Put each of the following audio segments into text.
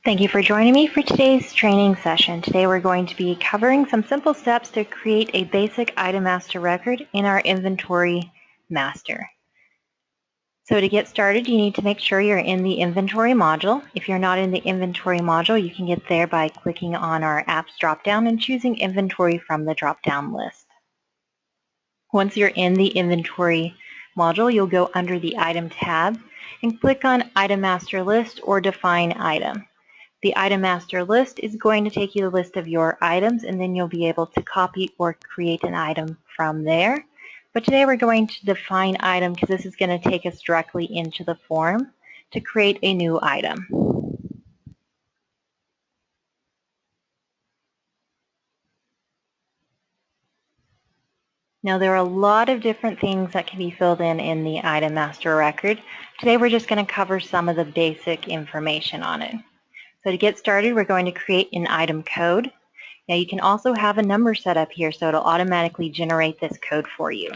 Thank you for joining me for today's training session. Today we're going to be covering some simple steps to create a basic item master record in our inventory master. So to get started, you need to make sure you're in the inventory module. If you're not in the inventory module, you can get there by clicking on our apps dropdown and choosing inventory from the dropdown list. Once you're in the inventory module, you'll go under the item tab and click on item master list or define item. The item master list is going to take you to the list of your items, and then you'll be able to copy or create an item from there. But today we're going to define item because this is going to take us directly into the form to create a new item. Now there are a lot of different things that can be filled in the item master record. Today we're just going to cover some of the basic information on it. So to get started, we're going to create an item code. Now you can also have a number set up here so it'll automatically generate this code for you.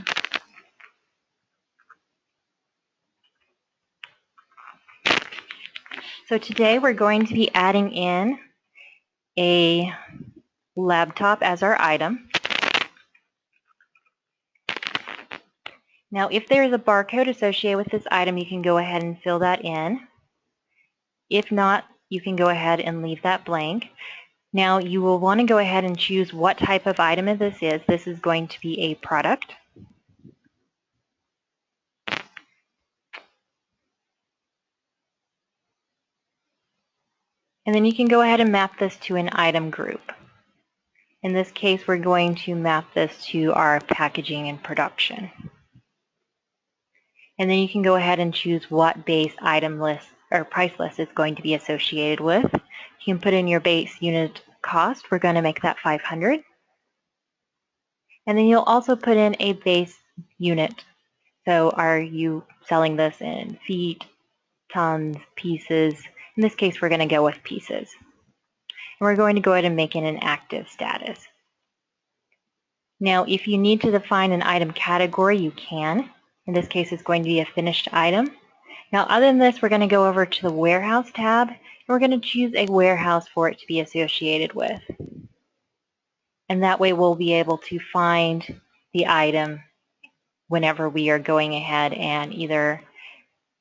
So today we're going to be adding in a laptop as our item. Now if there is a barcode associated with this item, you can go ahead and fill that in. If not, you can go ahead and leave that blank. Now you will want to go ahead and choose what type of item this is. This is going to be a product. And then you can go ahead and map this to an item group. In this case, we're going to map this to our packaging and production. And then you can go ahead and choose what base item list or price list is going to be associated with. You can put in your base unit cost. We're going to make that 500. And then you'll also put in a base unit. So are you selling this in feet, tons, pieces? In this case, we're going to go with pieces. And we're going to go ahead and make it an active status. Now, if you need to define an item category, you can. In this case, it's going to be a finished item. Now, other than this, we're going to go over to the Warehouse tab, and we're going to choose a warehouse for it to be associated with. And that way, we'll be able to find the item whenever we are going ahead and either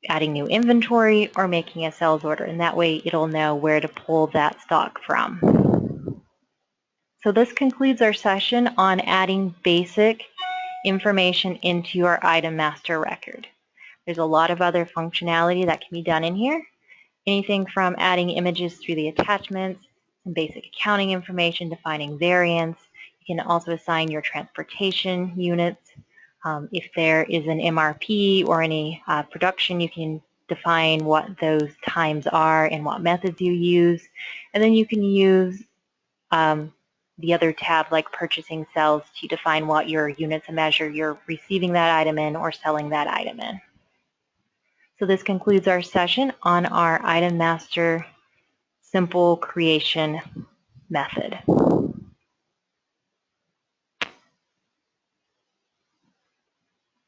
adding new inventory or making a sales order. And that way, it'll know where to pull that stock from. So this concludes our session on adding basic information into your item master record. There's a lot of other functionality that can be done in here. Anything from adding images through the attachments, some basic accounting information, defining variance. You can also assign your transportation units. If there is an MRP or any production, you can define what those times are and what methods you use. And then you can use the other tab like purchasing sales to define what your units of measure you're receiving that item in or selling that item in. So this concludes our session on our item master simple creation method.